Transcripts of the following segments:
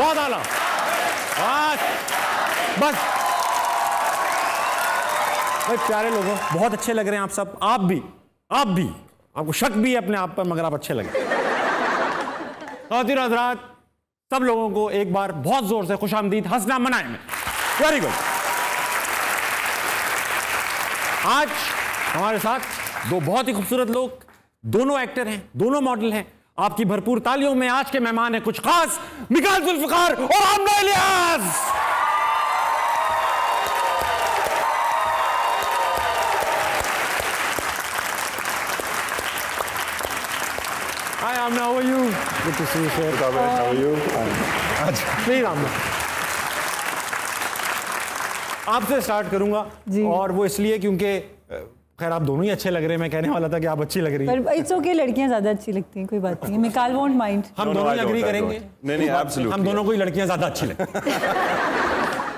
बहुत आला, बस भाई प्यारे लोगों, बहुत अच्छे लग रहे हैं आप सब। आप भी आपको शक भी है अपने आप पर, मगर आप अच्छे लगे। ख़वातीन हज़रात, सब लोगों को एक बार बहुत जोर से खुशामदीद हंसना मनाए में। Very good. आज हमारे साथ दो बहुत ही खूबसूरत लोग, दोनों एक्टर हैं, दोनों मॉडल हैं। आपकी भरपूर तालियों में आज के मेहमान हैं कुछ खास, मिकाल जुल्फ़िकार और आमना Ilyas. Hi Amna, how are you? Good to see you, sir. How are you? Please Amna. आपसे स्टार्ट करूंगा और वो इसलिए क्योंकि खैर आप दोनों ही अच्छे लग रहे हैं। मैं कहने वाला था कि आप अच्छी लग रही हैं। पर इट्स ओके, लड़कियां ज्यादा अच्छी लगती हैं, कोई बात नहीं। Mikaal won't mind. हम दोनों ही एग्री करेंगे। नहीं एब्सोल्युटली, हम दोनों को ही लड़कियां ज्यादा अच्छी लगती हैं।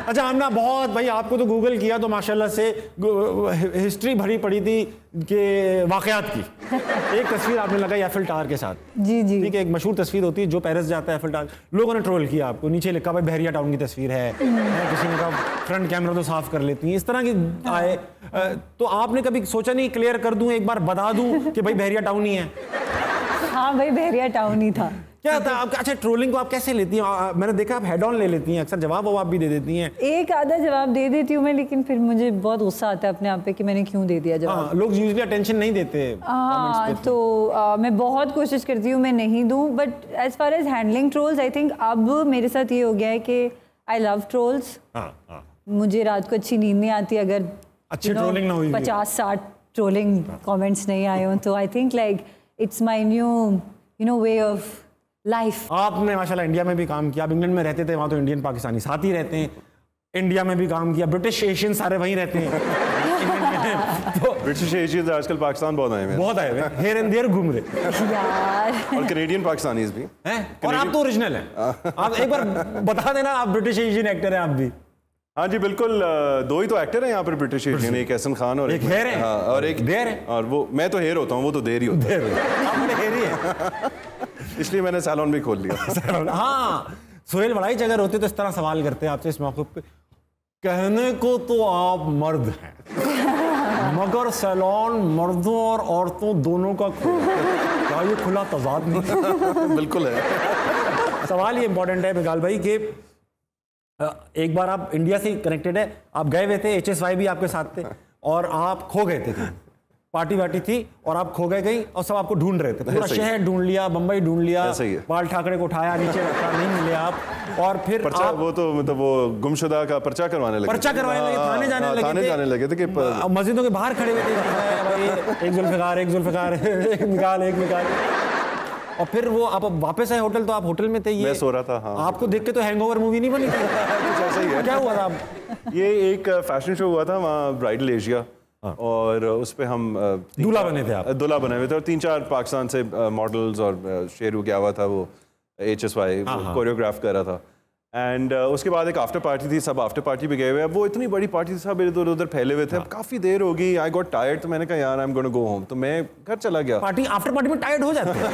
अच्छा आमना, बहुत भाई आपको तो गूगल किया तो माशाल्लाह से हिस्ट्री भरी पड़ी थी कि वाकयात की। एक तस्वीर आपने लगाई एफिल टावर के साथ। जी जी, ठीक है, एक मशहूर तस्वीर होती है जो पेरिस जाता है एफिल टावर, लोगों ने ट्रोल किया आपको, नीचे लिखा भाई बहरिया टाउन की तस्वीर है, किसी ने कहा फ्रंट कैमरा तो साफ कर लेती हैं, इस तरह की आए। तो आपने कभी सोचा नहीं क्लियर कर दूं, एक बार बता दूं कि भाई बहरिया टाउन ही है? हाँ भाई बहरिया टाउन ही था। क्या था आपका? अच्छा, ट्रोलिंग को आप कैसे लेती हैं? मैंने देखा आप हेड ऑन ले लेती हैं, अक्सर जवाब भी दे देती हैं। एक आधा जवाब दे देती हूँ मैं, लेकिन फिर मुझे बहुत गुस्सा आता है अपने आप पे कि मैंने क्यों दे दिया जवाब। लोग यूजुअली अटेंशन नहीं देते। हाँ तो मैं बहुत कोशिश करती हूँ मैं नहीं दूँ, but as far as handling trolls I think अब मेरे साथ ये हो गया है कि आई लव ट्रोल्स। मुझे रात को अच्छी नींद नहीं आती अगर अच्छी ट्रोलिंग ना हुई, 50-60 ट्रोलिंग कमेंट्स नहीं आए हों। तो I think like it's my new way of life. आपने माशाल्लाह इंडिया में भी काम किया, आप इंग्लैंड में रहते थे, वहाँ तो इंडियन पाकिस्तानी साथ ही रहते हैं। इंडिया में भी काम किया, ब्रिटिश एशियन सारे वहीं रहते हैं। तो ब्रिटिश एशियंस आजकल पाकिस्तान बहुत आए हैं, हेयर एंड देयर घूम रहे यार। और कैनेडियन पाकिस्तानीज भी हैं। और आप तो ओरिजिनल हैं। आप एक बार बता देना, आप ब्रिटिश एशियन एक्टर हैं आप भी? हाँ जी बिल्कुल, दो ही तो एक्टर हैं यहाँ पर ब्रिटिश एशियन, एक एहसन खान और एक हेयर है। हाँ, और एक देर है। और वो मैं तो हेयर होता हूँ, वो तो देर ही होता है। इसलिए मैंने सैलून भी खोल लिया। हाँ, सोहेल बड़ा ही जगह होते तो इस तरह सवाल करते हैं आपसे इस मौके पे। कहने को तो आप मर्द हैं, मगर सैलून मर्दों और औरतों दोनों का क्या ये खुला तजाद नहीं? बिल्कुल है। सवाल ये इंपॉर्टेंट है मिकाल भाई कि एक बार आप इंडिया से कनेक्टेड है, आप गए हुए थे, HSY भी आपके साथ थे और आप खो गए थे। पार्टी वार्टी थी और आप खो गए कहीं और सब आपको ढूंढ रहे थे, पूरा शहर ढूंढ लिया, बम्बई ढूंढ लिया, बाल ठाकरे को उठाया, नीचे रखा, नहीं मिले आप। और फिर आप वो तो मतलब वो गुमशुदा का पर्चा करवाने लगे, थाने जाने लगे थे कि मस्जिदों के बाहर खड़े हुए थे, एक जुल्फिकार एक मिकाल एक मिकाल। और फिर वो आप वापस आए होटल, तो आप होटल में थे, ये मैं सो रहा था। हाँ, आपको देख के तो हैंगओवर मूवी नहीं बनी थी? कुछ ऐसा ही है। क्या हुआ था? ये एक फैशन शो हुआ था वहाँ, ब्राइडल एशिया, और उस पे हम दूल्हा बने थे आप? दूल्हा बने हुए थे और 3-4 पाकिस्तान से मॉडल्स और शेरू गया हुआ था, वो HSY कोरियोग्राफ कर रहा था। एंड उसके बाद एक आफ्टर पार्टी थी, सब आफ्टर पार्टी पे गए हुए। अब वो इतनी बड़ी पार्टी थी, सब इधर उधर फैले हुए थे। अब काफी देर हो गई, आई गॉट टायर्ड, तो मैंने कहा यार I am gonna go home, तो मैं घर चला गया। पार्टी आफ्टर पार्टी में टायर्ड हो जाते हैं।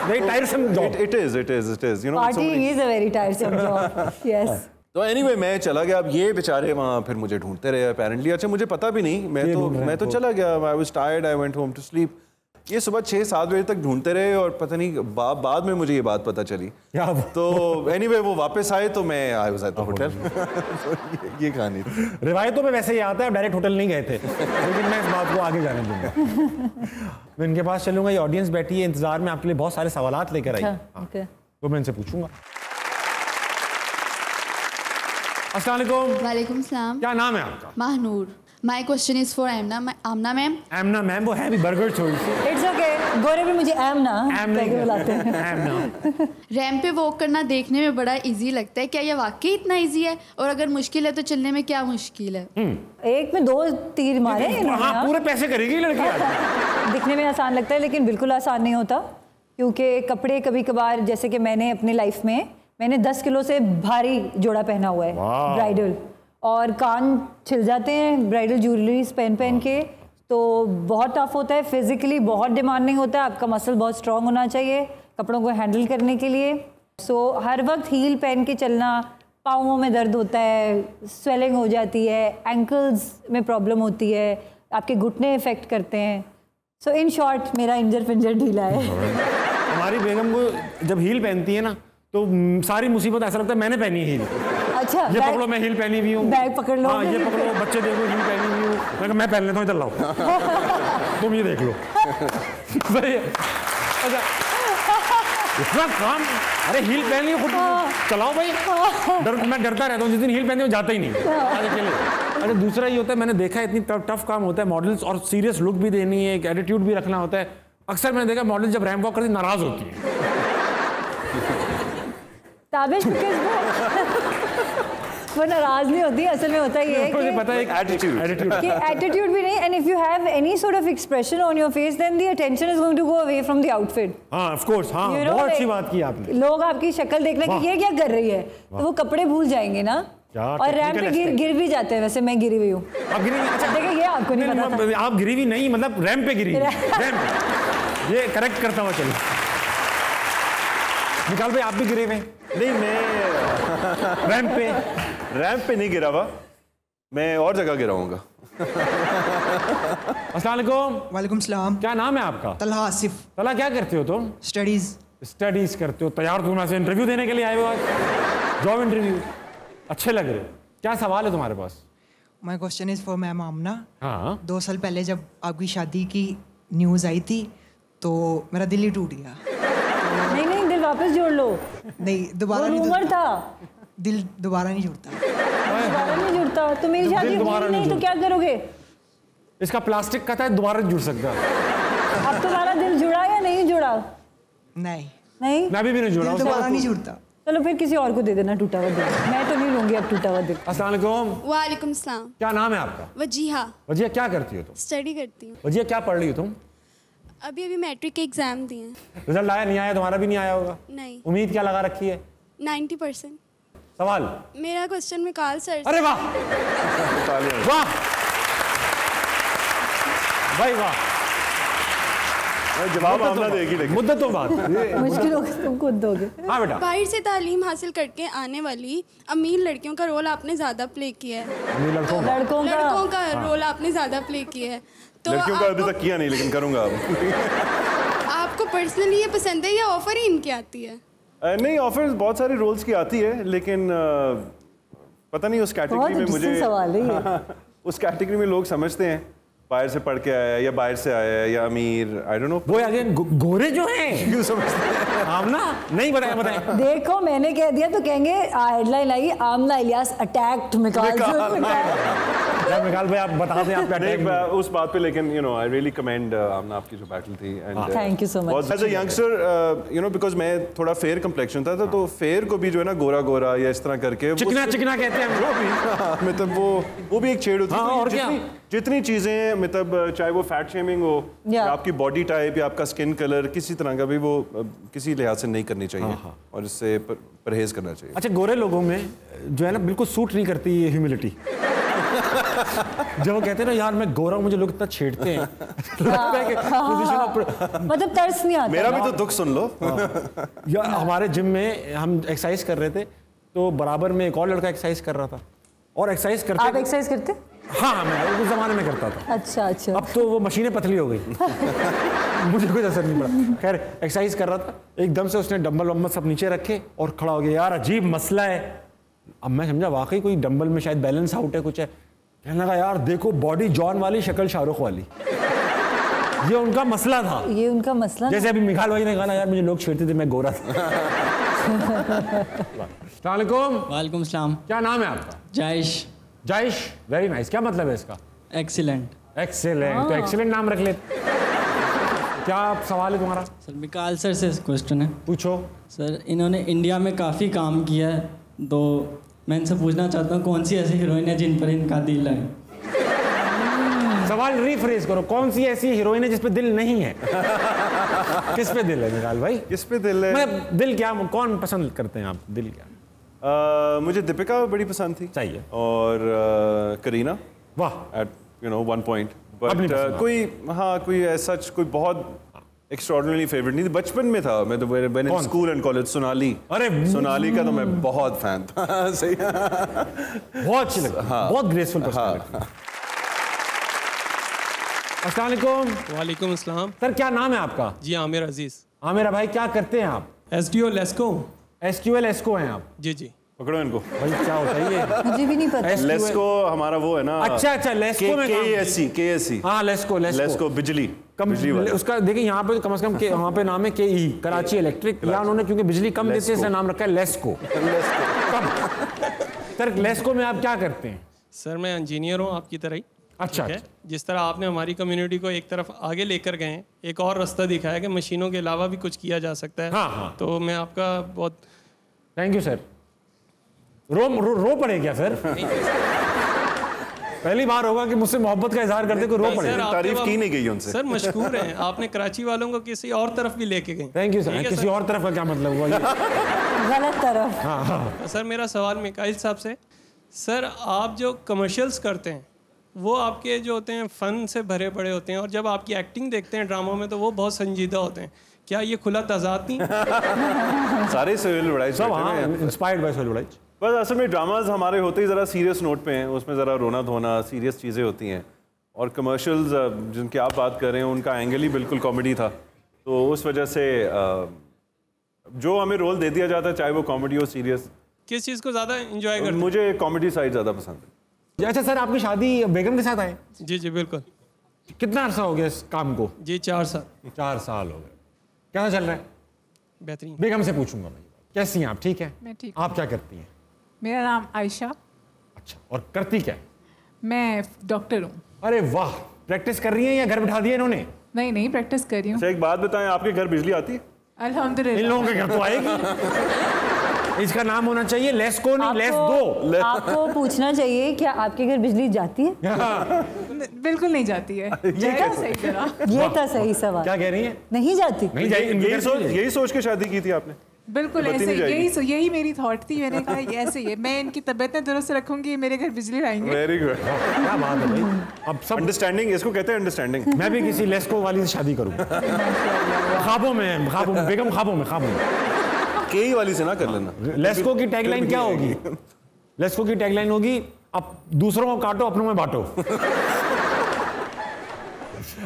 Very tiresome job. It is. You know, partying is a very tiresome job. Yes. तो anyway मैं चला गया। अब ये बेचारे वहाँ फिर मुझे ढूंढते रहे अपेरेंटली। अच्छा मुझे पता भी नहीं, मैं तो चला गया। I was tired, I went home to sleep. ये सुबह 6-7 बजे तक ढूंढते रहे और पता नहीं बाद में मुझे ये बात पता चली। तो anyway वो वापस आए तो मैं I was at the hotel. ये कहानी थी। रिवायतों में वैसे ही आता है, डायरेक्ट होटल नहीं गए थे, लेकिन मैं इस बात को आगे जाने दूंगा। मैं इनके पास चलूंगा, ये ऑडियंस बैठी है इंतजार में, आपके लिए बहुत सारे सवालात लेकर आई, वो मैं इनसे पूछूंगा। अस्सलाम वालेकुम। वालेकुम सलाम। क्या नाम है आपका? Mahnoor. My question is for Aamna ma'am. Aamna ma'am वो है भी बर्गर छोड़ी थी। इट्स ओके, गोरे भी मुझे आमना बुलाते हैं। रैंप पे वॉक करना देखने में बड़ा इजी लगता है, क्या ये वाकई इतना इजी है? और अगर मुश्किल है तो चलने में क्या मुश्किल है? एक में 2 तीर मारे इन्होंने। हाँ, पूरे पैसे करेगी लड़की। दिखने में आसान लगता है लेकिन बिल्कुल आसान नहीं होता, क्योंकि कपड़े कभी कभार, जैसे कि मैंने अपनी लाइफ में 10 किलो से भारी जोड़ा पहना हुआ है ब्राइडल, और कान छिल जाते हैं ब्राइडल ज्वेलरीज पहन के, तो बहुत टफ होता है, फिजिकली बहुत डिमांडिंग होता है। आपका मसल बहुत स्ट्रांग होना चाहिए कपड़ों को हैंडल करने के लिए। सो हर वक्त हील पहन के चलना, पाँवों में दर्द होता है, स्वेलिंग हो जाती है, एंकल्स में प्रॉब्लम होती है, आपके घुटने इफेक्ट करते हैं। सो इन शॉर्ट मेरा इंजर पिंजर ढीला है। हमारी बेगम को जब हील पहनती है ना तो सारी मुसीबत ऐसा लगता है मैंने पहनी है हील। अच्छा, ये पकड़ो, मैं हील पहनी हुई हूँ, बैग पकड़ लो। हाँ, ये पकड़ो, बच्चे देखो हील पहनी हुई हूँ, मैं पहन लेता हूँ, इधर लाओ तुम ये देख लो। सही है। अच्छा, इतना काम, अरे हील पहनी खुद चलाओ भाई। मैं डरता रहता हूँ, जिस दिन हील पहनी हो जाता ही नहीं आज अकेले। अच्छा, दूसरा ये होता है, मैंने देखा है इतनी टफ काम होता है मॉडल्स, और सीरियस लुक भी देनी है, एक एटीट्यूड भी रखना होता है। अक्सर मैंने देखा मॉडल जब रैंप वॉक करती नाराज होती है। ताबिश वो नाराज नहीं होती, असल में होता ही है कि पता है एटीट्यूड भी नहीं, and if you have any sort of expression on your face then the attention is going to go away from the outfit. हां ऑफ कोर्स, हां बहुत अच्छी बात की आपने। लोग आपकी शक्ल देखने कि ये क्या कर रही है, तो वो कपड़े भूल जाएंगे ना, और रैंप पे गिर भी जाते हैं। वैसे मैं गिरी हुई हूँ। आप गिरी? अच्छा देखिए, ये आपको नहीं पता था। आप गिरी हुई नहीं, मतलब रैंप पे गिरी। रैंप, ये करेक्ट करता हुआ चलिए। निकाल भाई, आप भी गिरे हुए? नहीं, मैं रैंप पे नहीं गिरा हुआ, मैं और जगह गिरा हूँगा। अस्सलाम वालेकुम। वालेकुम सलाम। क्या नाम है आपका? तलहा आसिफ। तला, क्या करते हो तुम? स्टडीज करते हो। तैयार तुम से इंटरव्यू देने के लिए आए हो आज? Job interview. अच्छे लग रहे हो। क्या सवाल है तुम्हारे पास? My question is for ma'am Amna. हाँ। 2 साल पहले जब आपकी शादी की न्यूज़ आई थी तो मेरा दिल ही टूट गया। नहीं, दिल वापस जोड़ लो। नहीं, दोबारा नहीं, रूमर था। दिल दोबारा नहीं जुड़ता। दोबारा नहीं जुड़ता तो मेरी शादी हुई नहीं तो क्या करोगे? इसका प्लास्टिक का था, दोबारा जुड़ सकता। अब तुम्हारा दिल जुड़ा या नहीं जुड़ा? नहीं, मैं भी नहीं जुड़ा। दोबारा नहीं जुड़ता। चलो फिर किसी और को दे देना टूटा हुआ दिल। मैं तो नहीं लूंगी अब टूटा हुआ दिल। अस्सलाम वालेकुम। वालेकुम सलाम। क्या नाम है आपका? वजीहा। वजीहा, क्या करती हो तुम? स्टडी करती हूँ। वजीहा, क्या पढ़ रही हो तुम? अभी मैट्रिक के एग्जाम दिए हैं। रिजल्ट आया नहीं आया? तुम्हारा भी नहीं आया होगा। नहीं। उम्मीद क्या लगा रखी है? 90%। सवाल? मेरा क्वेश्चन मिकाल सर। अरे वाह वाह भाई वाह, जवाब आमना देगी, लेकिन मुद्दतों बाद मुश्किल होगा तुम खुद दोगे। हाँ बेटा। बाहर से तालीम हासिल करके आने वाली अमीर लड़कियों का रोल आपने ज्यादा प्ले किया है। लड़कों का रोल आपने ज्यादा प्ले किया है। तो लड़कियों का अभी तक किया नहीं, लेकिन करूंगा अब। आपको पर्सनली ये पसंद है या ऑफर ही इनकी आती है? नहीं, ऑफर्स बहुत सारे रोल्स की आती है, लेकिन पता नहीं उस कैटेगरी में मुझे सवाल है ये। उस कैटेगरी में लोग समझते हैं बाहर से पढ़ के आया है या बाहर से आया है या अमीर, आई डोंट नो। वो अगेन गोरे जो हैं क्यों समझते हैं? आमना नहीं बताया। देखो मैंने कह दिया तो कहेंगे headline I, Amna Ilyas attacked Mikaal भाई, आप बता दें आपका नहीं, उस बात पे, लेकिन you know I really commend Amna, आपकी जो बैटल थी। And thank you so much. As a youngster, you know, because मैं थोड़ा फेयर कंप्लेक्शन था, तो फेयर को भी जो है ना गोरा गोरा या इस तरह करके चिकना कहते हैं जो भी, मतलब वो भी एक छेड़ होती है। और क्या, जितनी चीजें, मतलब चाहे वो फैट शेमिंग हो या आपकी बॉडी टाइप या आपका स्किन कलर, किसी तरह का भी वो किसी लिहाज से नहीं करनी चाहिए और इससे परहेज करना चाहिए। अच्छा, गोरे लोगों में जो है ना बिल्कुल सूट नहीं करती ये ह्यूमिलिटी। जब वो कहते हैं ना यार मैं गोरा हूं, मुझे लोग इतना छेड़ते हैं, लगता है कि मतलब तरस नहीं आता। मेरा भी तो दुख सुन लो। यार हमारे जिम में हम एक्सरसाइज कर रहे थे, तो बराबर में एक और लड़का एक्सरसाइज कर रहा था, और एक्सरसाइज करते। आप एक्सरसाइज करते? हाँ, मैं उस जमाने में करता था। अच्छा। अब तो वो मशीनें पतली हो गई। मुझे कोई असर नहीं पड़ा। खैर, एक्सरसाइज कर रहा था, एकदम से उसने डंबल वंबल सब नीचे रखे और खड़ा हो गया। यार अजीब मसला है। अब मैं समझा वाकई कोई डंबल में शायद बैलेंस आउट है, कुछ है। कहने लगा यार देखो, बॉडी जॉन वाली, शक्ल शाहरुख वाली। ये उनका मसला था। ये उनका मसला, जैसे अभी मिकाल भाई ने कहा यार मुझे लोग छेड़ते थे, मैं गोरा था। अस्सलाम वालेकुम। वालेकुम सलाम। क्या नाम है आपका? जायश, वेरी नाइस। क्या मतलब है इसका? एक्सीलेंट। तो एक्सीलेंट नाम रख लेते। क्या सवाल है तुम्हारा? सर मिकाल सर से क्वेश्चन है। पूछो। सर इन्होंने इंडिया में काफ़ी काम किया है, तो मैं इनसे पूछना चाहता हूँ कौन सी ऐसी हीरोइन है जिन पर इनका दिल है? सवाल रिफ्रेश करो, कौन सी ऐसी हीरोइन है जिस पे दिल नहीं है? किस पे दिल है मिकाल भाई? किस पे दिल है? मैं दिल क्या, कौन पसंद करते हैं आप? दिल क्या? मुझे दीपिका बड़ी पसंद थी। सही है। और करीना। वाह। At you know 1 point, but कोई, हाँ, कोई ऐसा कोई बहुत एक्स्ट्राऑर्डिनरी फेवरेट नहीं थी, बचपन में था मैं तो, when in school and college, Sonali. अरे सोनाली का तो मैं बहुत फैन था। सही। बहुत अच्छी लगती, बहुत ग्रेसफुल पर्सनालिटी। अस्सलाम वालेकुम। वालेकुम अस्सलाम। सर क्या नाम है आपका? जी आमिर अजीज। आमिर भाई क्या करते हैं आप? एसडीओ लेस्को। एसक्यूएल एस्को हैं आप? जी जी। पकड़ो इनको भाई क्या होता है ये? मुझे भी नहीं पता। लेस्को हमारा वो है ना। अच्छा लेस्को में KSC। हाँ लेस्को बिजली वाला। उसका देखिए यहाँ पे कम से कम वहाँ पे नाम है KE, कराची इलेक्ट्रिक। या उन्होंने क्योंकि बिजली कम देते हैं इसलिए नाम रखा है लेस्को। सर लेस्को में आप क्या करते हैं? सर मैं इंजीनियर हूँ आपकी तरह ही। अच्छा, है जिस तरह आपने हमारी कम्युनिटी को एक तरफ आगे लेकर गए हैं, एक और रास्ता दिखाया कि मशीनों के अलावा भी कुछ किया जा सकता है। हाँ। तो मैं आपका बहुत थैंक यू सर। रो पड़े क्या सर? पहली बार होगा कि मुझसे मोहब्बत का इजहार करते को रो पड़े। तारीफ की नहीं गई उनसे। सर मशकूर हैं, आपने कराची वालों को किसी और तरफ भी लेके गए। Thank you sir. किसी और तरफ का क्या मतलब हुआ? गलत तरफ। हाँ। सर मेरा सवाल मिकाइल साहब से, सर आप जो कमर्शियल्स करते हैं वो आपके जो होते हैं फन से भरे पड़े होते हैं, और जब आपकी एक्टिंग देखते हैं ड्रामों में तो वो बहुत संजीदा होते हैं। क्या ये खुला तजाद नहीं? सारे सोहेल वड़ाइच सब इंस्पायर्ड बाय सोहेल वड़ाइच। बस असल में ड्रामाज हमारे होते ही ज़रा सीरियस नोट पे हैं, उसमें ज़रा रोना धोना सीरियस चीज़ें होती हैं, और कमर्शियल्स जिनकी आप बात कर रहे हैं उनका एंगल ही बिल्कुल कॉमेडी था। तो उस वजह से जो हमें रोल दे दिया जाता है, चाहे वो कॉमेडी हो सीरियस। किस चीज़ को ज़्यादा इंजॉय करते हैं? मुझे कॉमेडी साइड ज़्यादा पसंद है। अच्छा सर आपकी शादी बेगम के साथ है? जी जी बिल्कुल। कितना अर्सा हो गया इस काम को? जी 4 साल। 4 साल हो गए। कैसा चल रहा है? बेहतरीन। बेगम से पूछूंगा मैं, कैसी हैं आप? ठीक है। मैं ठीक। आप क्या करती हैं? मेरा नाम आयशा। अच्छा, और करती क्या? मैं डॉक्टर हूँ। अरे वाह, प्रैक्टिस कर रही हैं या घर बिठा दिया इन्होंने? नहीं प्रैक्टिस कर रही हूँ। अच्छा एक बात बताएं, आपके घर बिजली आती है? अल्हम्दुलिल्लाह। इन लोगों के घर तो आएगी। इसका नाम होना चाहिए लेस्को नहीं लेस दो। आपको पूछना चाहिए क्या आपके घर बिजली जाती है? बिल्कुल नहीं जाती है। सही करा। ये था सही सवाल। क्या कह रही हैं? नहीं जाती। नहीं जाएगी। यही सोच के शादी की थी आपने? बिल्कुल ऐसे, यही मेरी थॉट थी। मैंने कहा ऐसे ही मैं इनकी तबीयत दुरुस्त रखूंगी, मेरे घर बिजली लाएंगे। Very good. क्या बात है भाई। अब सब अंडरस्टैंडिंग, इसको कहते हैं अंडरस्टैंडिंग। मैं भी किसी लेस्को वाली से शादी करूँ। ख्वाबों में बेगम, ख्वाबों में केई वाली से ना कर लेना। लेस्को की टैगलाइन क्या होगी? लेस्को की टैगलाइन होगी, अब दूसरों को काटो अपनों में बांटो।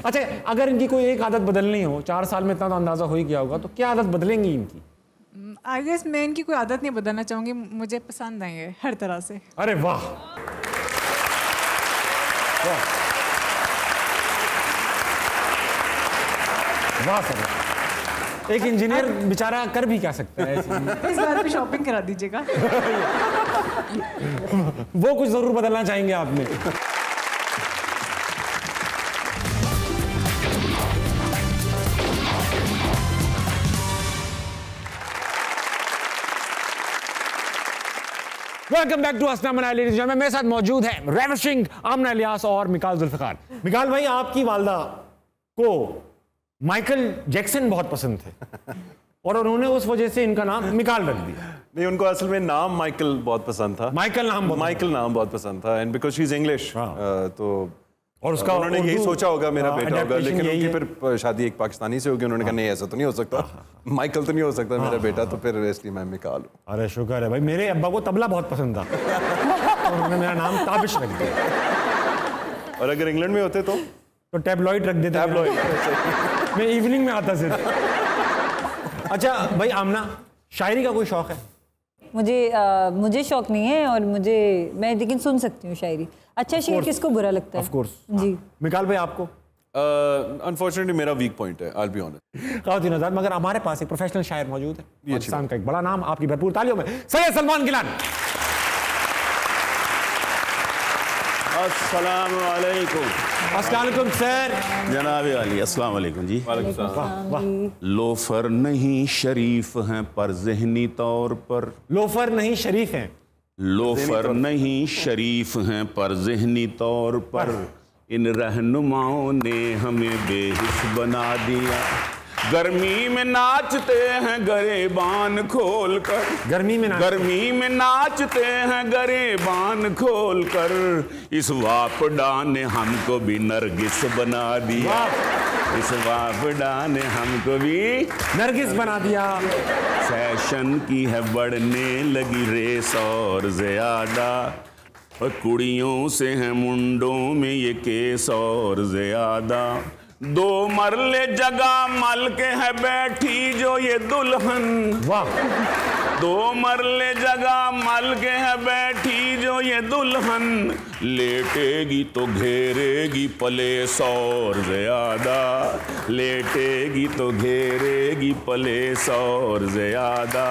अच्छा, अगर इनकी कोई एक आदत बदलनी हो, 4 साल में इतना तो अंदाजा हो ही गया होगा, तो क्या आदत बदलेंगी इनकी? आई गेस मैं इनकी कोई आदत नहीं बदलना चाहूंगी, मुझे पसंद आएंगे हर तरह से। अरे वाह, वाह सर, एक इंजीनियर बेचारा कर भी क्या सकता है? इस बार भी शॉपिंग करा दीजिएगा। वो कुछ जरूर बदलना चाहेंगे आपने। वेलकम बैक टू हसना मनाई लेडीज एंड जेंटलमैन। मेरे साथ मौजूद है रेविशिंग आमना इलियास और मिकाल जुल्फिकार। मिकाल भाई, आपकी वालदा को माइकल जैक्सन बहुत पसंद थे और उन्होंने उस वजह से इनका नाम मिकाल रख दिया। नहीं, उनको असल में नाम माइकल बहुत पसंद था। माइकल नाम बहुत पसंद था, and because she is English, तो और उसका उन्होंने यही सोचा होगा मेरा बेटा होगा, लेकिन उनकी फिर शादी एक पाकिस्तानी से होगी। उन्होंने कहा नहीं, ऐसा तो नहीं हो सकता, माइकल तो नहीं हो सकता मेरा बेटा, तो फिर इसलिए मैं मिकाल हूँ। अरे शुक्र है भाई, मेरे अब्बा को तबला बहुत पसंद था तो उन्होंने मेरा नाम ताबिश रख दिया। और अगर इंग्लैंड में होते तो टैबलॉइड रख देते। मैं इवनिंग में आता सिर्फ। अच्छा भाई आमना, शायरी का कोई शौक है? मुझे शौक नहीं है, और मैं लेकिन सुन सकती हूँ शायरी। अच्छा शेर किसको बुरा लगता है? ऑफ कोर्स जी। मिकाल भाई आपको? अनफॉर्चुनेटली मेरा वीक पॉइंट है, आई विल बी ऑनेस्ट। ख़वातीन हज़रात, मगर हमारे पास एक प्रोफेशनल शायर मौजूद है, पाकिस्तान का एक बड़ा नाम, आपकी भरपूर तालियों में सैयद सलमान गिलानी। अस्सलाम वालेकुम। अस्सलाम वालेकुम सर। जनाब अली, अस्सलाम वालेकुम जी। वाह। लोफर नहीं शरीफ हैं पर ज़हनी तौर पर। लोफर नहीं शरीफ हैं। लोफर नहीं शरीफ हैं पर ज़हनी तौर पर। इन रहनुमाओं ने हमें बेहिस बना दिया। गर्मी में नाचते हैं गरेबान खोल कर। गर्मी में नाचते हैं गरेबान खोल कर। इस वापडा ने हमको भी नरगिस बना दिया। इस वापडा ने हमको भी नरगिस बना दिया। फैशन की है बढ़ने लगी रेस और ज्यादा, और कुड़ियों से है मुंडों में ये केस और ज्यादा। 2 मरले जगह मल के है बैठी जो ये दुल्हन, वाह। 2 मरले जगह मल के है बैठी जो ये दुल्हन, लेटेगी तो घेरेगी पलेस और ज्यादा, लेटेगी तो घेरेगी पलेस और ज्यादा।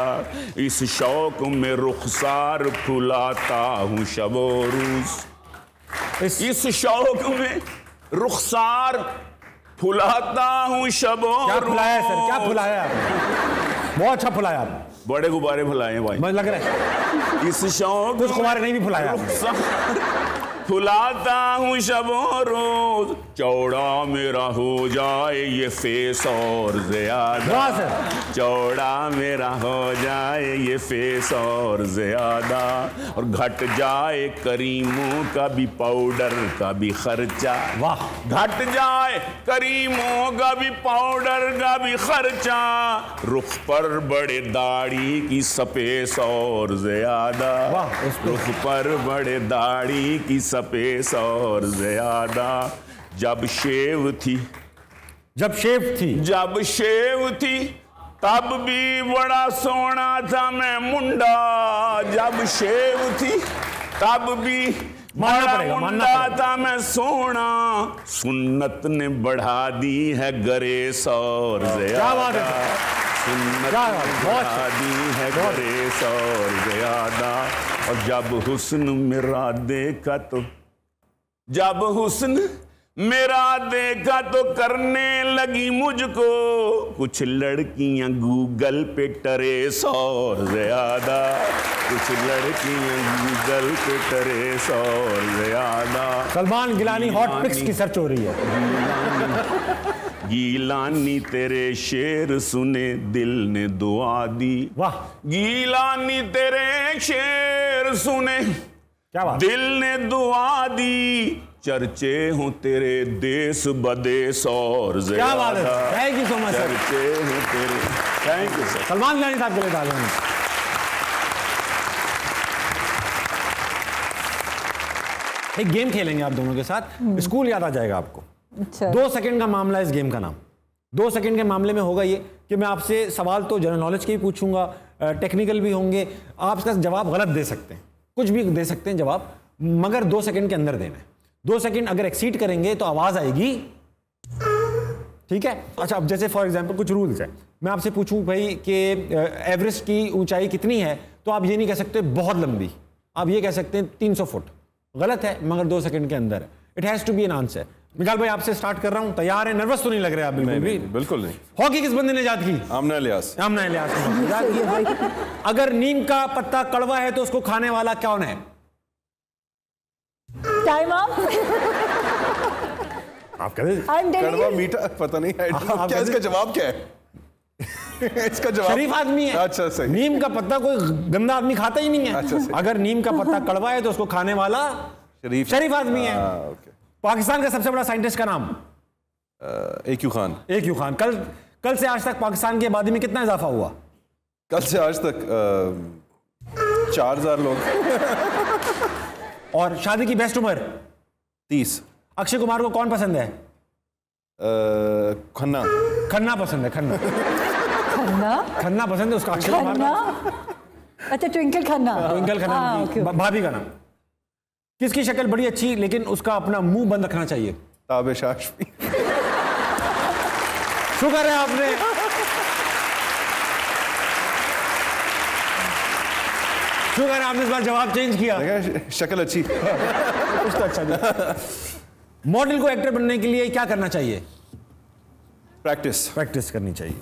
इस शौक में रुखसार फुलाता हूँ शबो रोज, इस शौक में रुखसार फुलाता हूँ शबो। क्या फुलाया सर, क्या फुलाया आपने? बहुत अच्छा फुलाया आप। बड़े गुब्बारे फुलाए भाई, मुझे लग रहा है इस शौक कुछ गुब्बारे नहीं भी फुलाया। फुलाता हूँ शबो रोज, चौड़ा मेरा हो जाए ये फेस और ज्यादा, चौड़ा मेरा हो जाए ये फेस और ज्यादा, और घट जाए करीमों का भी पाउडर का भी खर्चा, वाह। घट जाए करीमों का भी पाउडर का भी खर्चा, रुख पर बड़े दाढ़ी की सपेस और ज्यादा, रुख पर बड़े दाढ़ी की सपेस और ज्यादा। जब शेव थी, जब शेव थी, जब शेव थी तब भी बड़ा सोना था मैं मुंडा, जब शेव थी तब भी बड़ा मुंडा था मैं सोना, सुन्नत ने बढ़ा दी है गरेस और ज्यादा, सुन्नत ने बढ़ा दी है गरेस और ज्यादा। और जब हुस्न मेरा देखा तो, जब हुस्न मेरा देखा तो करने लगी मुझको कुछ लड़कियां गूगल पे टरेस और ज्यादा, कुछ लड़कियां गूगल पे टरेस और ज्यादा। सलमान गिलानी हॉट पिक्स की सर्च हो रही है। गीलानी तेरे शेर सुने दिल ने दुआ दी, वाह। गीलानी तेरे शेर सुने क्या बात, दिल ने दुआ दी, चर्चे हों तेरे देश बदेश और क्या बात है, थैंक यू सो मच, चर्चे हों तेरे, thank you sir. Salman Gilani साहब के लिए तालियां। एक गेम खेलेंगे आप दोनों के साथ, स्कूल याद आ जाएगा आपको। अच्छा। 2 सेकंड का मामला है इस गेम का नाम। 2 सेकंड के मामले में होगा ये कि मैं आपसे सवाल तो जनरल नॉलेज के ही पूछूंगा, टेक्निकल भी होंगे, आप इसका जवाब गलत दे सकते हैं, कुछ भी दे सकते हैं जवाब, मगर 2 सेकंड के अंदर देना है। 2 सेकंड अगर एक्सीड करेंगे तो आवाज आएगी, ठीक है। अच्छा, अब जैसे फॉर एग्जांपल कुछ रूल्स है, मैं आपसे पूछूं भाई कि एवरेस्ट की ऊंचाई कितनी है, तो आप ये नहीं कह सकते बहुत लंबी, आप ये कह सकते हैं 300 फुट। गलत है, मगर 2 सेकंड के अंदर है। It has to be an answer. Mikaal भाई आपसे स्टार्ट कर रहा हूं, तैयार है? नर्वस तो नहीं लग रहे आप? बिल्कुल भी, बिल्कुल नहीं। हॉकी किस बंदे ने इजाद की? आमना इलियास। आमना इलियास ने इजाद की भाई। अगर नीम का पत्ता कड़वा है तो उसको खाने वाला कौन है? Time up. आप कह कड़वा मीठा पता नहीं है, क्या इसका जवाब क्या है? इसका जवाब शरीफ आदमी है। अच्छा सही। नीम का पत्ता कोई गंदा आदमी खाता ही नहीं है। अच्छा, अगर नीम का पत्ता कड़वा है तो उसको खाने वाला शरीफ आदमी है। पाकिस्तान का सबसे बड़ा साइंटिस्ट का नाम? AQ खान। AQ खान। कल से आज तक पाकिस्तान की आबादी में कितना इजाफा हुआ? कल से आज तक 4000 लोग। और शादी की बेस्ट उम्र? 30। अक्षय कुमार को कौन पसंद है? खन्ना। खन्ना पसंद है। खन्ना खन्ना पसंद है उसका। अक्षय कुमार। अच्छा, ट्विंकल खन्ना। ट्विंकल खन्ना भाभी का नाम। किसकी शक्ल बड़ी अच्छी लेकिन उसका अपना मुंह बंद रखना चाहिए? ताबिश आशमी। शुक्र है आपने। शुक्र है आपने इस बार जवाब चेंज किया। शक्ल अच्छी। कुछ तो अच्छा नहीं। मॉडल को एक्टर बनने के लिए क्या करना चाहिए? प्रैक्टिस करनी चाहिए।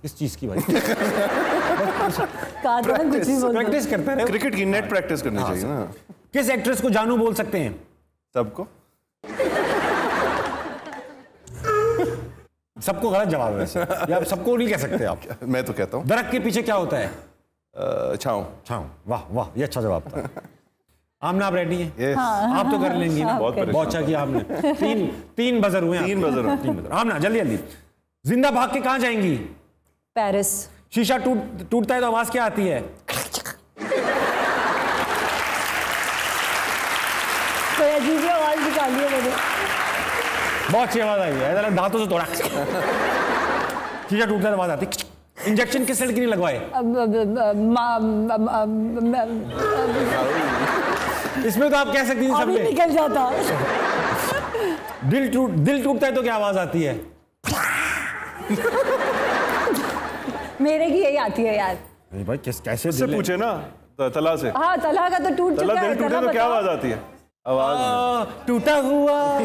किस चीज की भाई? प्रैक्टिस करते रहे। क्रिकेट की नेट प्रैक्टिस करनी चाहिए ना। किस एक्ट्रेस को जानू बोल सकते हैं? सबको। सबको गलत जवाब है वैसे। या सबको नहीं कह सकते आप। मैं तो कहता हूँ। दरख्त के पीछे क्या होता है? छांव। छांव। वाह वाह, ये अच्छा जवाब था। आमना आप रेडी हैं? Yes. आप तो कर लेंगी ना। बहुत अच्छा किया आपने। तीन बजर हुए। तीन बजर। आमना जल्दी जल्दी, जिंदा भाग के कहाँ जाएंगी? पेरिस। शीशा टूटता है तो आवाज क्या आती है? कोई अजीब आवाज निकाली है मैंने। बहुत अच्छी आवाज आई है, दांतों से तोड़ा। शीशा टूटता है तो आवाज आती है। इंजेक्शन किस लड़की ने लगवाए? इसमें तो आप कह सकती हैं अभी निकल जाता। दिल टूटता है तो क्या आवाज आती है? मेरे की यही आती है यार। नहीं भाई कैसे उससे पूछे ना, तला से। हाँ, तला का तो टूट चुका है। दिल टूटे तो क्या आवाज आती है? आवाज टूटा हुआ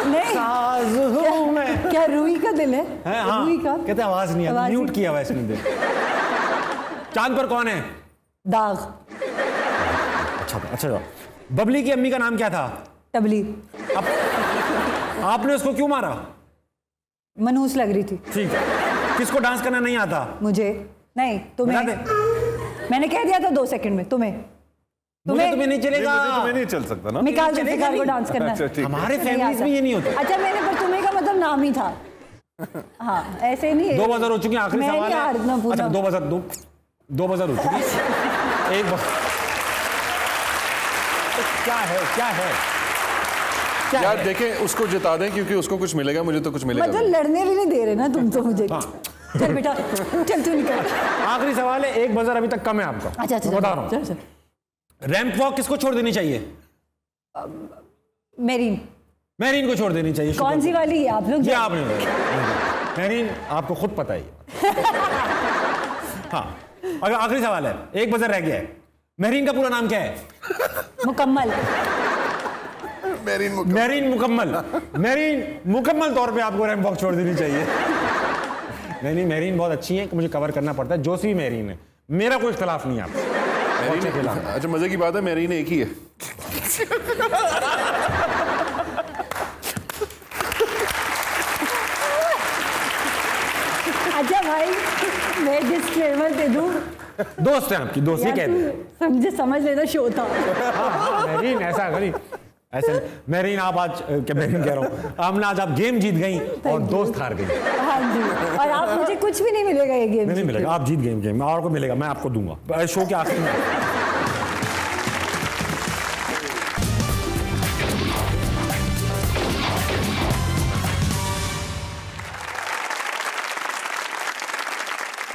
नहीं, साज हूं मैं। क्या रूही का दिल है? हाँ, रूही का कहते आवाज नहीं आती, म्यूट किया हुआ है इसने दिल। चांद पर कौन है? दाग। अच्छा। बबली की अम्मी का नाम क्या था? टबली। आपने उसको क्यों मारा? मनहूस लग रही थी। ठीक है। किसको डांस करना नहीं आता? मुझे नहीं, तुम्हें। मैंने कह दिया था 2 सेकंड में। तुम्हें नहीं चलेगा। तुम्हें नहीं चल सकता ना। निकाल को डांस करना। अच्छा, हमारे फैमिलीज में ये नहीं होता। अच्छा, मैंने पर तुम्हें का मतलब नाम ही था। हाँ, ऐसे नहीं है। 2 बजर हो चुके हैं, आखिरी सवाल है। अच्छा, 2 बजर हो चुकी है। एक क्या है? यार देखें, उसको जिता दें क्योंकि उसको कुछ मिलेगा, मुझे तो कुछ मिलेगा। मतलब लड़ने भी नहीं दे रहे ना तुम तो मुझे। चल बेटा, चल तू निकल। आखिरी सवाल है, 1 बजर अभी तक कम है आपका। अच्छा, बता रहा हूँ। रैंप वॉक किसको छोड़ देनी चाहिए? मेरीन को छोड़ देनी चाहिए। कौन सी वाली है आप लोग? आपने मेरीन, आपको खुद पता ही। हाँ, अगर आखिरी सवाल है, 1 बजर रह गया है। मेरीन का पूरा नाम क्या है? मुकम्मल। मेरीन मुकम्मल तौर पे आपको रैंप वॉक छोड़ देनी चाहिए। नहीं, मेरीन बहुत अच्छी है, मुझे कवर करना पड़ता है। जोशी मेरीन है, मेरा कोई इख्तलाफ नहीं है आपसे। अच्छा, मजे की बात है, मेरीन एक ही है। अच्छा भाई, मैं डिस्क्लेमर दे दूं। दोस्त है आपकी, दोस्त ही कहते हैं। समझ लेना, शो था। मेरीन ऐसा मेरीन आप आज क्या मेरीन कह रहा हूँ, आमना आज आप गेम जीत गई और दोस्त हार गई। हाँ जी, और आप मुझे कुछ भी नहीं मिलेगा ये गेम। नहीं मिलेगा, आप जीत गए गेम। और को मिलेगा, मैं आपको दूंगा शो के आखिर में।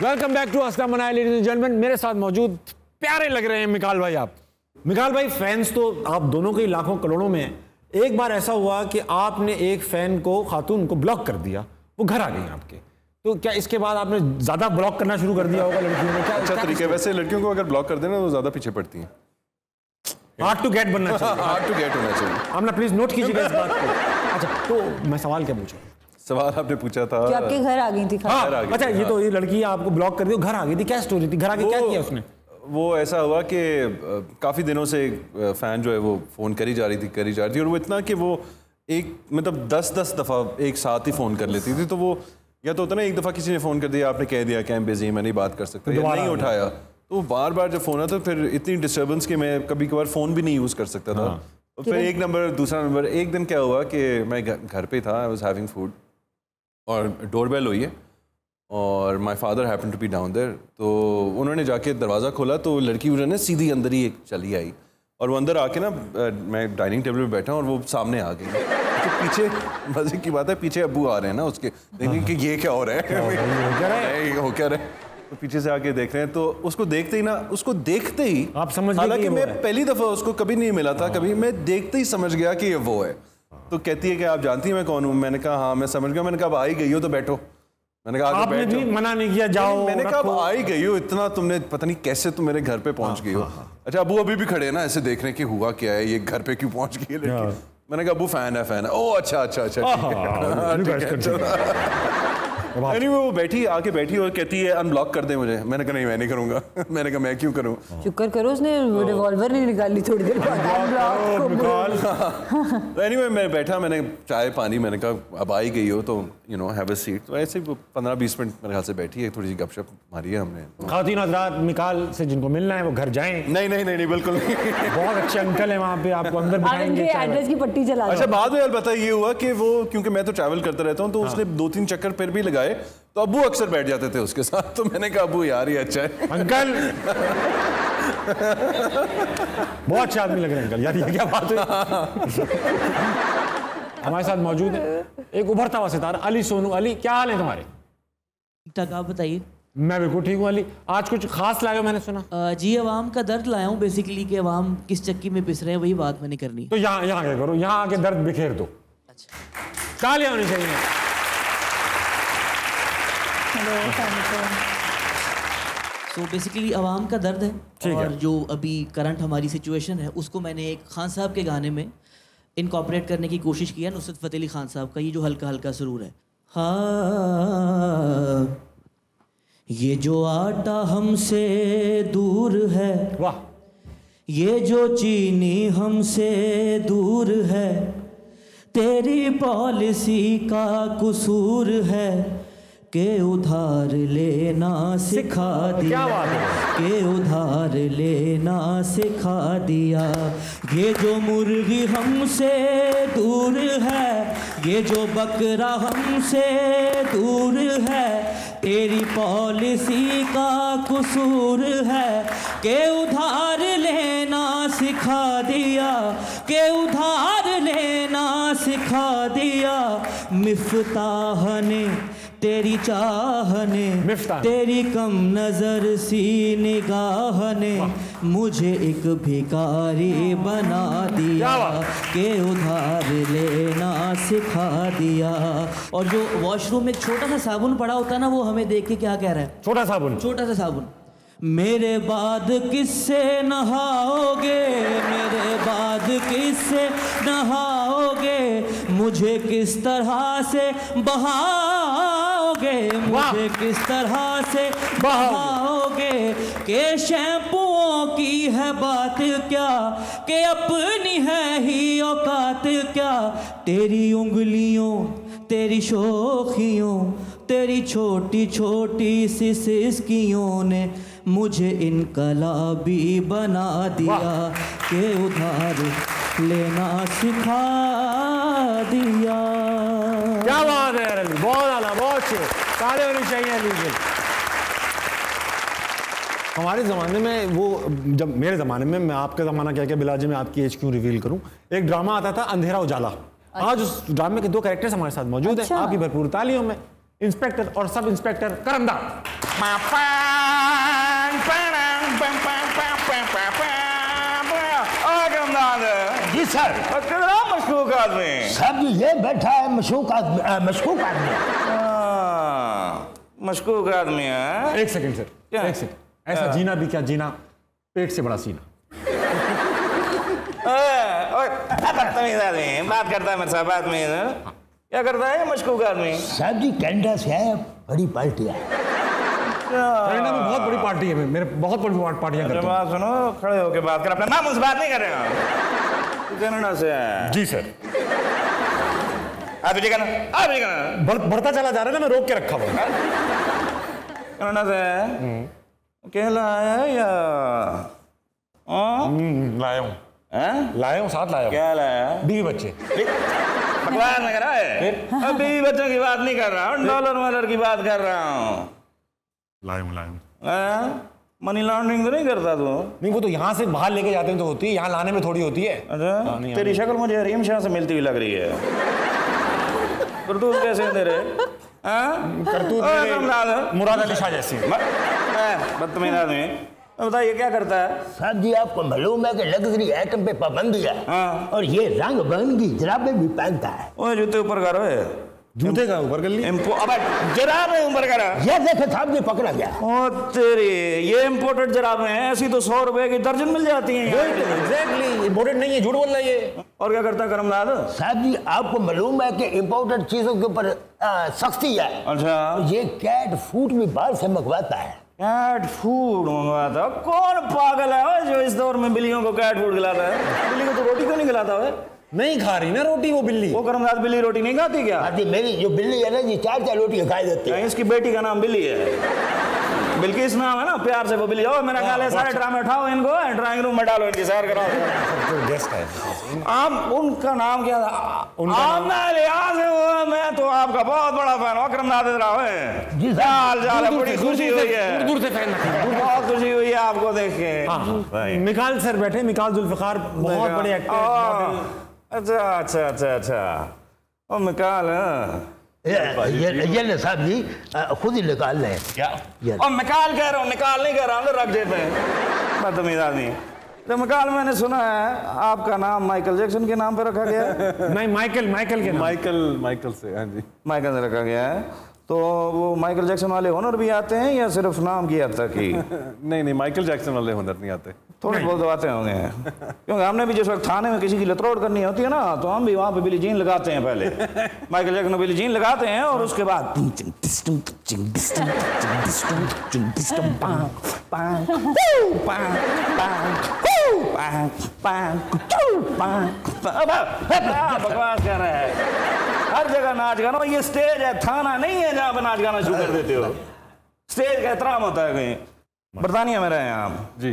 वेलकम बैक टू अस्लम मनाया लेडीज एंड जेंटलमैन। मेरे साथ मौजूद प्यारे लग रहे हैं मिकाल भाई। आप मिकाल भाई, फैंस तो आप दोनों के लाखों करोड़ों में। एक बार ऐसा हुआ कि आपने एक फैन को, खातून को ब्लॉक कर दिया, वो घर आ गई आपके, तो क्या इसके बाद आपने ज्यादा ब्लॉक करना शुरू कर दिया होगा लड़कियों को? क्या अच्छा तरीका है। वैसे लड़कियों को अगर ब्लॉक कर देना तो ज्यादा पीछे पड़ती हैं। हार्ड टू गेट बनना चाहिए। हार्ड टू गेट होना चाहिए। आपने प्लीज नोट कीजिएगा इस बात को। अच्छा, तो मैं सवाल क्या पूछा? सवाल आपने पूछा था कि आपके घर आ गई थी। हाँ, अच्छा, ये तो ये लड़की आपको ब्लॉक कर दी, घर आ गई थी, क्या स्टोरी थी? घर आके क्या किया उसने? वो ऐसा हुआ कि काफ़ी दिनों से फ़ैन जो है वो फ़ोन करी जा रही थी और वो इतना कि वो एक मतलब 10 दफ़ा एक साथ ही फ़ोन कर लेती थी। तो वो या तो होता ना, एक दफ़ा किसी ने फ़ोन कर दिया, आपने कह दिया कि मैं बिजी, मैं नहीं बात कर सकता, या नहीं उठाया, तो बार बार जब फ़ोन आता तो फिर इतनी डिस्टर्बेंस कि मैं कभी कभार फ़ोन भी नहीं यूज़ कर सकता था। तो फिर एक नंबर, दूसरा नंबर, एक दिन क्या हुआ कि मैं घर पे था, आई वाज हैविंग फूड और डोरबेल हुई है और my father happen to be down there. तो उन्होंने जाके दरवाज़ा खोला तो लड़की उन्होंने सीधी अंदर ही एक चली आई और वो अंदर आके ना, मैं डाइनिंग टेबल पे बैठा और वो सामने आ गई। तो पीछे मजे की बात है, पीछे अब्बू आ रहे हैं ना उसके, देखें कि ये क्या हो रहा है, हो क्या रहा है। तो पीछे से आके देख रहे हैं, तो उसको देखते ही ना, उसको देखते ही आप समझ गए, हालांकि मैं पहली दफ़ा उसको कभी नहीं मिला था, कभी मैं देखते ही समझ गया कि ये वो है। तो कहती है कि आप जानती हैं मैं कौन हूँ? मैंने कहा हाँ मैं समझ गया। मैंने कहा अब आ ही गई हो तो बैठो। मैंने कहा आपने भी मना नहीं किया, जाओ। मैंने कहा अब आ ही गई हो, इतना तुमने पता नहीं कैसे तुम मेरे घर पे पहुंच गई हो। अच्छा, अबू अभी भी खड़े हैं ना ऐसे देख रहे हैं कि हुआ क्या है, ये घर पे क्यों पहुंच गई है लड़की। मैंने कहा अबू फैन है। ओ अच्छा अच्छा अच्छा, Anyway, वो आके बैठी और कहती है अनब्लॉक कर दे मुझे। मैंने कहा नहीं, मैं नहीं करूंगा। मैंने कहा मैं क्यों करूं? शुक्र करो उसने रिवॉल्वर नहीं निकाली थोड़ी देर बाद। Anyway, मैं बैठा, मैंने चाय पानी, मैंने कहा अब आई गई हो तो हैव अ सीट। तो ऐसे 15-20 मिनट मेरे ख्याल से बैठी है, थोड़ी सी गपशप मारी है हमने। खातिन हज़रात मिकाल से जिनको मिलना है वो घर जाएं। नहीं बिल्कुल नहीं। बहुत अच्छे अंकल हैं वहाँ पे, आपको अंदर बिठाएंगे। एड्रेस की पट्टी चला। अच्छा, बाद में अलबत्ता ये हुआ कि वो, क्योंकि मैं तो ट्रैवल करता रहता हूँ, तो उसने 2-3 चक्कर फिर भी लगाए, तो अब्बू अक्सर बैठ जाते थे उसके साथ। तो मैंने कहा अब्बू यार ये अच्छा है। अंकल बहुत अच्छे आदमी लग रहे हैं अंकल, यार ये क्या बात है। हमारे साथ मौजूद है एक उभरता हुआ सितारा अली सोनू। अली, क्या हाल है तुम्हारे? ठीक ठाक, आप बताइए। मैं बिल्कुल ठीक हूँ। अली, आज कुछ खास लाए हो मैंने सुना? जी, अवाम का दर्द लाया हूँ बेसिकली, कि अवाम किस चक्की में पिस रहे हैं, वही बात मैंने करनी। तो यहाँ क्या करो, यहाँ आके दर्द बिखेर दो। अच्छा, तालियां होनी चाहिए। तो बेसिकली अवाम का दर्द है, और जो अभी करंट हमारी सिचुएशन है उसको मैंने एक खान साहब के गाने में इनकॉर्पोरेट करने की कोशिश किया, नुसरत फ़तेह अली खान साहब का, ये जो हल्का हल्का सुरूर है। हाँ, ये जो आटा हमसे दूर है, वाह, ये जो चीनी हमसे दूर है, तेरी पॉलिसी का कसूर है के उधार लेना सिखा दिया, के उधार लेना सिखा दिया। ये जो मुर्गी हमसे दूर है, ये जो बकरा हमसे दूर है, तेरी पॉलिसी का कसूर है के उधार लेना सिखा दिया, के उधार लेना सिखा दिया। मिफ्ताह ने तेरी चाहने, तेरी कम नजर सी निगाह ने मुझे एक भिखारी बना दिया, के उधार लेना सिखा दिया। और जो वॉशरूम में छोटा सा साबुन पड़ा होता है ना, वो हमें देख के क्या कह रहा है? छोटा साबुन, छोटा सा साबुन। मेरे बाद किससे नहाओगे, मेरे बाद किससे नहाओगे, मुझे किस तरह से बहाओगे, मुझे किस तरह से बहाओगे। के शैम्पुओं की है बात क्या, के अपनी है ही औकात क्या। तेरी उंगलियों, तेरी शोखियों, तेरी छोटी छोटी सी सिसकियों ने मुझे इनकलाबी बना दिया, के उधार लेना सिखा दिया। क्या बात है यार अली, बहुत आला, बहुत अच्छे, ताली होनी चाहिए अली के। हमारे ज़माने में वो, जब मेरे ज़माने में, मैं आपका ज़माना क्या क्या बिलाजी में आपकी एज क्यों रिवील करूं, एक ड्रामा आता था अंधेरा उजाला। आज उस ड्रामे के 2 कैरेक्टर्स हमारे साथ मौजूद हैं। आपकी भरपूर तालियों में इंस्पेक्टर और सब इंस्पेक्टर करमदार। जी सर। कितना मशकूक आदमी सब ये बैठा है, मशकूक आदमी, मशकूक आदमी। मशकूक आदमी है। एक सेकंड सर, एक सेकंड, ऐसा जीना भी क्या जीना, पेट से बड़ा सीना। बदतमीज आदमी बात करता है मेरे साथ, बात में क्या करता है मशकूक आदमी? साहब जी कनाडा से है, बड़ी पार्टी है। कनाडा में बहुत बड़ी पार्टी है, मेरे बहुत बड़ी पार्टियां करता हूं। बात सुनो, खड़े होके बात कर, अपने मामूल से बात नहीं कर रहे हो। कनाडा से है? जी सर। आप भी करना बढ़ता चला जा रहा है ना, मैं रोक के रखा हुआ। कनाडा से अकेला आया है या लाया हूँ? लाया हूँ, साथ लाया हूँ। क्या लाया? 20 बच्चे। बकवास नहीं कर रहा है? अब 20 बच्चों की बात नहीं कर रहा हूँ, डॉलर वॉलर की बात कर रहा हूँ। लाया हूँ। मनी लॉन्ड्रिंग तो नहीं करता तू? नहीं, वो तो यहाँ से बाहर लेके जाते हैं तो होती है, यहाँ लाने में थोड़ी होती है। अच्छा, तेरी शक्ल मुझे हरीम शाह से मिलती हुई लग रही है। करतूत कैसे हैं तेरे? करतूत मुराद अली शाह जैसी। बदतमीज आदमी। बताइए क्या करता है? साहब जी आपको मालूम है कि लग्जरी आइटम पे पाबंदी है। और ये रंग बिरंगी जराबें भी पहनता है। ओए जूते ऊपर करो, जूते का ऊपर कर लिया। जराबें ऊपर करा। ये देखे साहब जी पकड़ा गया। ओ तेरी, ये इम्पोर्टेड जराबें हैं, ऐसी तो 100 रुपए की दर्जन मिल जाती हैं। एग्जैक्टली, इम्पोर्टेड नहीं है, झूठ बोल रहा है ये। और क्या करता है करमदाद? साहब जी आपको मालूम है कि इम्पोर्टेड चीजों के ऊपर सख्ती है। अच्छा, ये कैट फूड भी बाहर से मंगवाता है। कैट फूड मंगवाता? कौन पागल है जो इस दौर में बिल्लियों को कैट फूड खिलाता है? बिल्ली को तो रोटी क्यों नहीं खिलाता है? नहीं खा रही ना रोटी वो बिल्ली। वो करमदाद बिल्ली रोटी नहीं खाती क्या? आती मेरी जो बिल्ली है ना, ये 4 रोटी खा देती है। इसकी बेटी का नाम बिल्ली है, बिल्किस नाम है ना, प्यार से वो बिल्ली। ओ मेरा ख्याल है सारे ड्रामे उठाओ इनको, ड्राइंग रूम में डालो, इनकी सैर कराओ। गेस्ट है आप उनका नाम क्या था? मैं तो आपका बहुत बड़ा फैन हूँ, करमदाद जी हाल चाल है, बड़ी खुशी हुई है, दूर से फैन बहुत खुशी हुई है आपको देख के। मिकाल सर बैठे, मिकाल जुल्फिकार बहुत बड़े एक्टर। अच्छा ओ मिकाल ये साहब जी खुद ही निकाल लें क्या? और मिकाल कह रहा हूँ, निकाल नहीं कह रहा हूँ, रख जेब में, बदतमीज आदमी। तो मिकाल, मैंने सुना है आपका नाम माइकल जैक्सन के नाम पे रखा गया है? नहीं, माइकल के नाम। माइकल से, हाँ जी, माइकल से रखा गया है। तो वो माइकल जैक्सन वाले हुनर भी आते हैं या सिर्फ नाम की हद तक ही? नहीं, माइकल जैक्सन वाले हुनर नहीं आते, थोड़े बहुत तो आते होंगे। क्योंकि हमने भी जिस वक्त थाने में किसी की लतरोड़ करनी होती है ना, तो हम भी वहाँ पे बिली जीन लगाते हैं पहले। माइकल जैक्सन बिली जीन लगाते हैं और उसके बाद बकवास कर रहा है। हर जगह नाच गाना, ये स्टेज है, थाना नहीं है जहाँ पे नाच गाना शुरू कर देते हो। स्टेज का एहतराम होता है कहीं। बरतानिया में रहे हैं आप जी,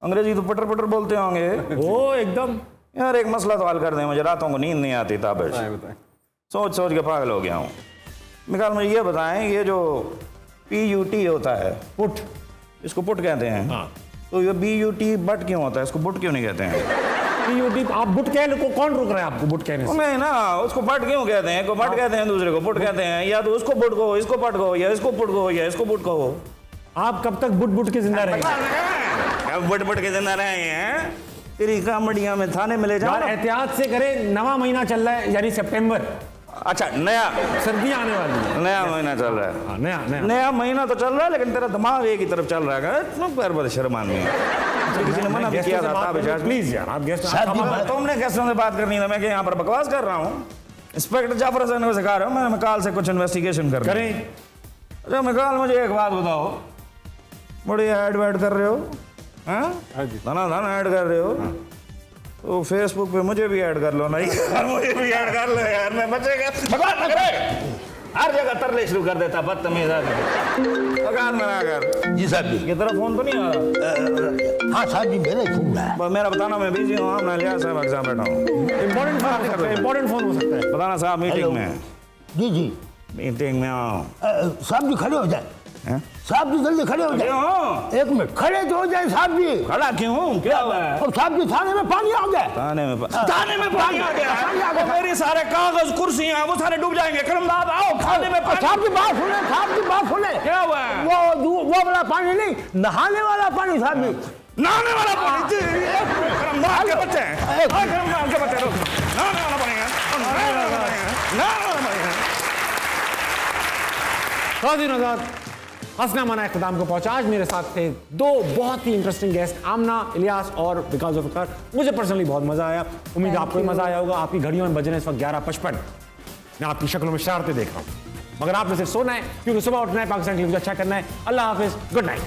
अंग्रेजी तो पटर पटर बोलते होंगे। वो एकदम यार एक मसला तो हल कर दें, मुझे रातों को नींद नहीं आती ताबिश, सोच सोच के पागल हो गया हूँ। मिकाल मुझे ये बताएं, ये जो PUT होता है, पुट, इसको पुट कहते हैं। हाँ। तो ये BUT बट क्यों होता है, इसको बुट क्यों नहीं कहते हैं? PUT आप बुट कहने को कौन रोक रहा है आपको बुट कहने से? नहीं ना, उसको बट क्यों कहते हैं? को बट कहते हैं, दूसरे को पुट कहते हैं, या तो उसको बुट को, इसको पट को, या इसको पुट को, या इसको बुट को। आप कब तक बुट के जिंदा रहेंगे? अब बुट के जिंदा रहे हैं, तेरी कामड़िया में थाने में ले जाओ। एहतियात से करें, नवा महीना चल रहा है, यानी सितंबर। अच्छा, नया सर्दियां आने वाली है, नया महीना चल रहा है। नया महीना तो चल रहा है, लेकिन तेरा दिमाग एक ही तरफ चल रहा है। इतना पैर बड़े शर्मान में किसी ने मना भी किया था। प्लीज यार, आप गेस्ट, तुमने गेस्टों से बात करनी है, मैं यहाँ पर बकवास कर रहा हूँ। इंस्पेक्टर जाफर हसन को सिखा रहा हूँ, मैंने मिकाल से कुछ इन्वेस्टिगेशन करें। अच्छा मिकाल, मुझे एक बात बताओ, बड़ी ऐड वैड कर रहे हो, धना ऐड कर रहे हो, तो फेसबुक पे मुझे भी ऐड कर लो ना यार, मुझे भी ऐड कर लो यार, मैं बचेगा। भगवान हर जगह तरले शुरू कर देता, बदतमीज आदमी। भगवान मना कर। जी साहब जी, ये तरफ फोन तो नहीं आ रहा? हाँ साहब जी, मेरा ही फोन है। मेरा बताना, मैं बिजी हूँ, मैं लिहाज साहब एग्जाम बैठा हूँ। इंपॉर्टेंट फोन हो सकता है। बताना साहब, मीटिंग में। जी मीटिंग में आओ। साहब जी खड़े हो जाए, साहब जी जल्दी खड़े हो जाए। एक मिनट, खड़े तो हो जाए साहब जी। खड़ा क्यों, क्या हुआ है? और साहब जी थाने में पानी आ गया। थाने में पानी आ गया? मेरे सारे कागज कुर्सियां वो सारे डूब जाएंगे। करमदाद आओ, खाने में पानी। साहब की बात सुने, साहब की बात सुने। क्या हुआ है? वो वाला पानी नहीं, नहाने वाला पानी साहब जी। नहाने वाला पानी? करमदाद के बच्चे हैं, करमदाद के बच्चे, नहाने वाला पानी है, नहाने वाला पानी है, नहाने वाला पानी है। खादिन आजाद, हंसना माना इख्तिताम को पहुंचा। आज मेरे साथ थे दो बहुत ही इंटरेस्टिंग गेस्ट, आमना इलियास और विकास जुल्फिकार। मुझे पर्सनली बहुत मजा आया, उम्मीद आपको भी मजा आया होगा। आपकी घड़ियों में बज रहे हैं इस वक्त 11:55। मैं आपकी शक्लों में शरारतें देख रहा हूं, मगर आपने सिर्फ सोना है, क्योंकि सुबह उठना है, पाकिस्तान के लिए अच्छा करना है। अल्लाह हाफिज, गुड नाइट।